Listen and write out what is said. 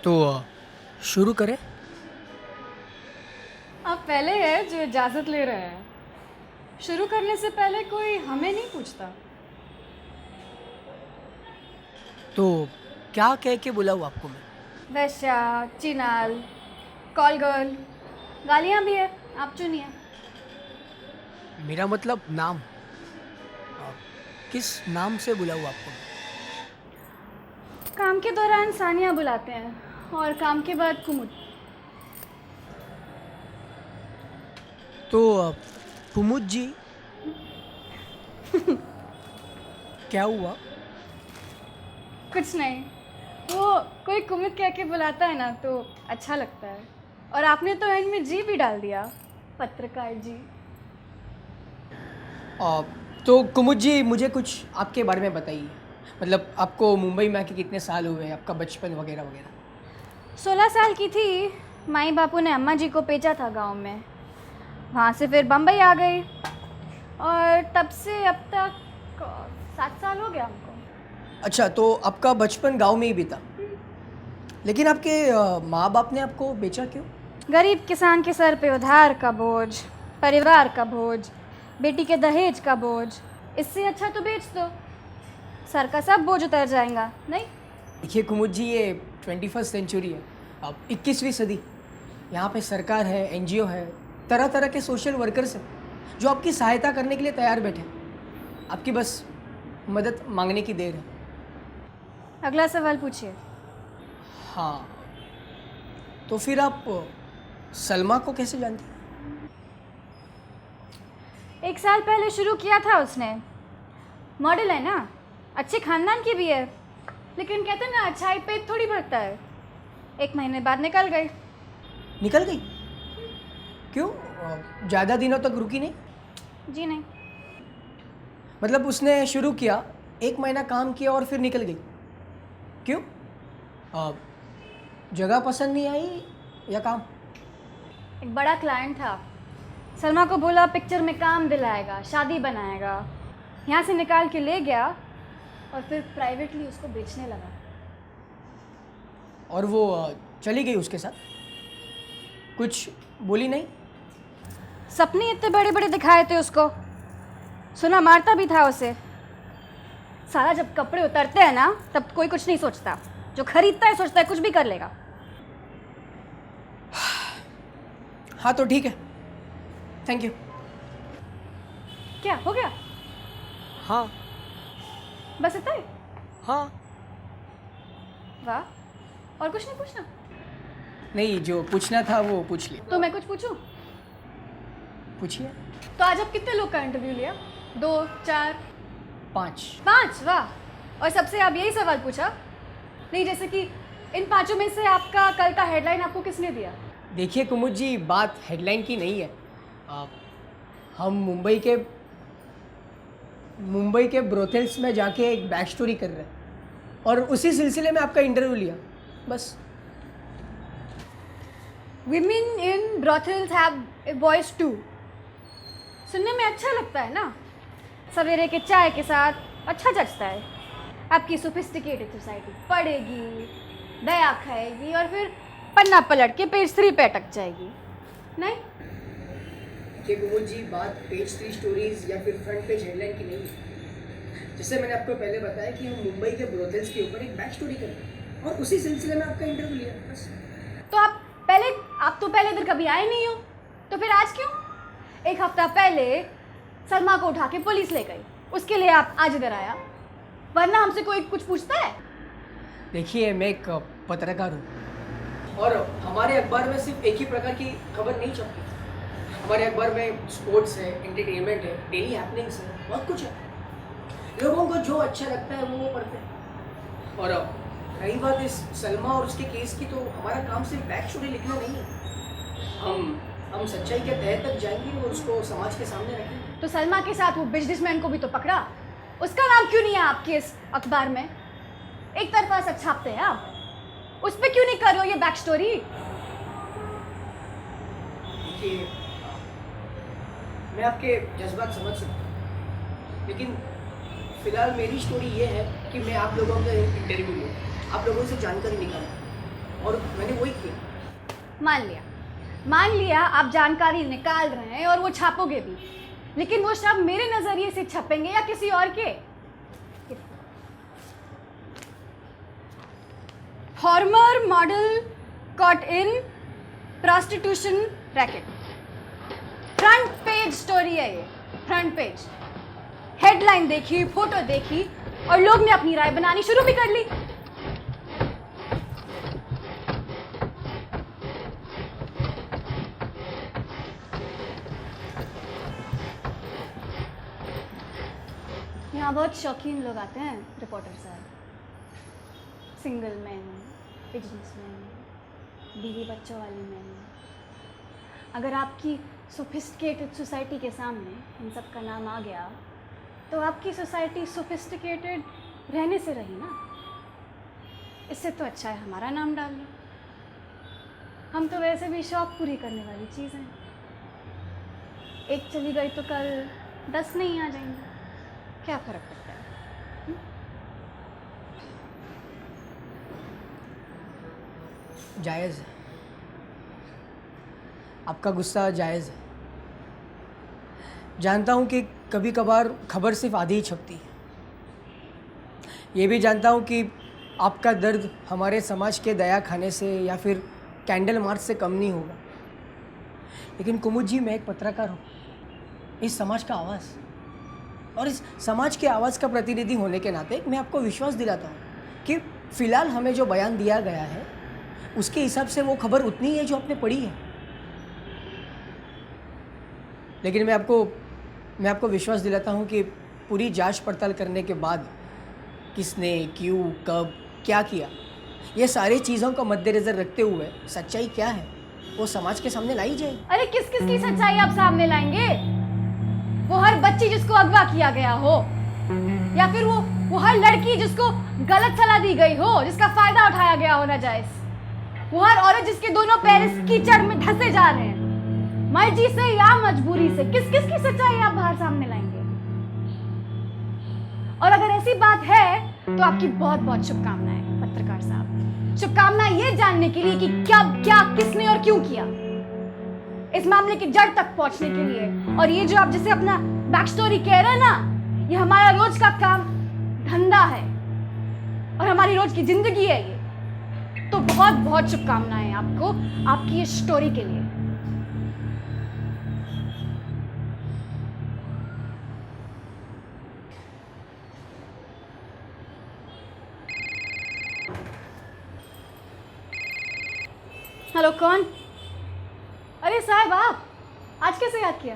तो शुरू करें। आप पहले हैं जो इजाज़त ले रहे हैं। शुरू करने से पहले कोई हमें नहीं पूछता। तो क्या कह के बुलाऊँ आपको मैं? वैश्या, चिनाल, कॉल गर्ल, गालियाँ भी है, आप चुनिए। मेरा मतलब नाम। किस नाम से बुलाऊँ आपको मैं? काम के दौरान सानिया बुलाते हैं और काम के बाद कुमुद। तो कुमुद जी, क्या हुआ? कुछ नहीं, वो कोई कुमुद कह के बुलाता है ना तो अच्छा लगता है। और आपने तो एंड में जी भी डाल दिया, पत्रकार जी। तो कुमुद जी, मुझे कुछ आपके बारे में बताइए। मतलब आपको मुंबई में आके कितने साल हुए, आपका बचपन वगैरह वगैरह। 16 साल की थी, माई बापू ने अम्मा जी को भेजा था गांव में। वहाँ से फिर बम्बई आ गई और तब से अब तक 7 साल हो गया हमको। अच्छा, तो आपका बचपन गांव में ही बीता, लेकिन आपके माँ बाप ने आपको बेचा क्यों? गरीब किसान के सर पे उधार का बोझ, परिवार का बोझ, बेटी के दहेज का बोझ। इससे अच्छा तो बेच दो, सर का सब बोझ उतर जाएगा। नहीं, देखिए कुमुद जी, ये 21st सेंचुरी है, अब 21वीं सदी। यहाँ पे सरकार है, एनजीओ है, तरह तरह के सोशल वर्कर्स हैं जो आपकी सहायता करने के लिए तैयार बैठे हैं। आपकी बस मदद मांगने की देर है। अगला सवाल पूछिए। हाँ, तो फिर आप सलमा को कैसे जानती हैं? 1 साल पहले शुरू किया था उसने। मॉडल है ना, अच्छे खानदान की भी है, लेकिन कहते हैं ना, अच्छाई पेट थोड़ी भरता है। 1 महीने बाद निकल गई। निकल गई? क्यों? ज़्यादा दिनों तक रुकी नहीं? जी नहीं। मतलब उसने शुरू किया, 1 महीना काम किया और फिर निकल गई। क्यों? जगह पसंद नहीं आई या काम? एक बड़ा क्लाइंट था, सलमा को बोला पिक्चर में काम दिलाएगा, शादी बनाएगा। यहाँ से निकाल के ले गया और फिर प्राइवेटली उसको बेचने लगा। और वो चली गई उसके साथ? कुछ बोली नहीं? सपने इतने बड़े बड़े दिखाए थे उसको, सुना मारता भी था उसे। साला जब कपड़े उतरते हैं ना, तब कोई कुछ नहीं सोचता। जो खरीदता है सोचता है कुछ भी कर लेगा। हाँ तो ठीक है, थैंक यू। क्या हो गया? हाँ। बस इतना ही? हाँ। वाह, और कुछ नहीं पूछना? नहीं, जो पूछना था वो पूछ लिया। तो मैं कुछ पूछूं? पूछिए। तो आज आप कितने लोग का इंटरव्यू लिया? 2, 4, 5। 5? वाह। और सबसे आप यही सवाल पूछा? नहीं, जैसे कि इन 5 में से आपका कल का हेडलाइन आपको किसने दिया? देखिए कुमुद जी, बात हेडलाइन की नहीं है। हम मुंबई के ब्रोथेल्स में जाके एक बैक स्टोरी कर रहे हैं और उसी सिलसिले में आपका इंटरव्यू लिया, बस। Women in brothels have a voice too. सुनने में अच्छा लगता है ना, सवेरे के चाय के साथ अच्छा जचता है। आपकी सोफिस्टिकेटेड सोसाइटी पढ़ेगी, दया खाएगी और फिर पन्ना पलट के पेज 3 पे अटक जाएगी। नहीं, कि कुमुद जी, बात पेज 3 स्टोरीज या फिर फ्रंट पेज हेडलाइन की नहीं है। जैसे मैंने आपको पहले बताया कि हम मुंबई के ब्रोथेल्स के ऊपर एक बैक स्टोरी कर रहे हैं और उसी सिलसिले में आपका इंटरव्यू लिया, बस। तो आप तो पहले इधर कभी आए नहीं हो, तो फिर आज क्यों? 1 हफ्ता पहले सलमा को उठा के पुलिस ले गई, उसके लिए आप आज इधर आया, वरना हमसे कोई कुछ पूछता है? देखिए, मैं एक पत्रकार हूँ और हमारे अखबार में सिर्फ एक ही प्रकार की खबर नहीं छपती। हमारे अखबार में स्पोर्ट्स है, एंटरटेनमेंट है, डेली हैपनिंग्स है, बहुत कुछ है। लोगों को जो अच्छा लगता है वो पढ़ते हैं। और रही बात इस सलमा और उसके केस की, तो हमारा काम सिर्फ बैक स्टोरी लिखना नहीं है। हम सच्चाई के तह तक जाएंगे और उसको समाज के सामने रखेंगे। तो सलमा के साथ वो बिजनेसमैन को भी तो पकड़ा, उसका नाम क्यों नहीं है आपके इस अखबार में? एक तरफा सच छापते हैं आप, उस पर क्यों नहीं कर रहे हो ये बैक स्टोरी? देखिए, मैं आपके जज्बात समझ सकता हूँ, लेकिन फिलहाल मेरी स्टोरी ये है कि मैं आप लोगों का इंटरव्यू लूँ, आप लोगों से जानकारी निकालूँ और मैंने वही किया। मान लिया आप जानकारी निकाल रहे हैं और वो छापोगे भी, लेकिन वो शब्द मेरे नजरिए से छपेंगे या किसी और के? Farmer model caught in prostitution racket. Front page story है ये, फ्रंट पेज। हेडलाइन देखी, फोटो देखी और लोग ने अपनी राय बनानी शुरू भी कर ली। यहाँ बहुत शौकीन लोग आते हैं रिपोर्टर साहब, सिंगल मैन, बिजनेसमैन, बीवी बच्चों वाले मैन। अगर आपकी सोफिस्टिकेटेड सोसाइटी के सामने इन सब का नाम आ गया तो आपकी सोसाइटी सोफिस्टिकेटेड रहने से रही ना। इससे तो अच्छा है हमारा नाम डाल लो। हम तो वैसे भी शौक पूरी करने वाली चीज़ हैं। एक चली गई तो कल 10 नहीं आ जाएंगे, क्या फ़र्क पड़ता है? जायज़ है, आपका गुस्सा जायज़ है। जानता हूँ कि कभी कभार खबर सिर्फ आधी ही छपती है। ये भी जानता हूँ कि आपका दर्द हमारे समाज के दया खाने से या फिर कैंडल मार्च से कम नहीं होगा। लेकिन कुमुद जी, मैं एक पत्रकार हूँ, इस समाज का आवाज़, और इस समाज के आवाज़ का प्रतिनिधि होने के नाते मैं आपको विश्वास दिलाता हूँ कि फ़िलहाल हमें जो बयान दिया गया है उसके हिसाब से वो खबर उतनी ही है जो आपने पढ़ी है। लेकिन मैं आपको विश्वास दिलाता हूँ कि पूरी जांच पड़ताल करने के बाद किसने, क्यों, कब, क्या किया, ये सारी चीज़ों को मद्देनज़र रखते हुए सच्चाई क्या है वो समाज के सामने लाई जाएगी। अरे किस किस की सच्चाई आप सामने लाएंगे? वो हर बच्ची जिसको अगवा किया गया हो, या फिर वो हर लड़की जिसको गलत सलाह दी गई हो, जिसका फायदा उठाया गया हो नाजायज, वो हर औरत जिसके दोनों पैर इस कीचड़ में धंसे जा रहे हैं, मर्जी से या मजबूरी से। किस किस की सच्चाई आप बाहर सामने लाएंगे? और अगर ऐसी बात है तो आपकी बहुत बहुत शुभकामनाएं पत्रकार साहब। शुभकामनाएं ये जानने के लिए कि क्या क्या, किसने और क्यों किया, इस मामले की जड़ तक पहुंचने के लिए। और ये जो आप जिसे अपना बैक स्टोरी कह रहे हैं ना, ये हमारा रोज का काम धंधा है और हमारी रोज की जिंदगी है ये। तो बहुत बहुत शुभकामनाएं आपको आपकी ये स्टोरी के लिए। हेलो, कौन? अरे साहब, आप आज कैसे याद किया?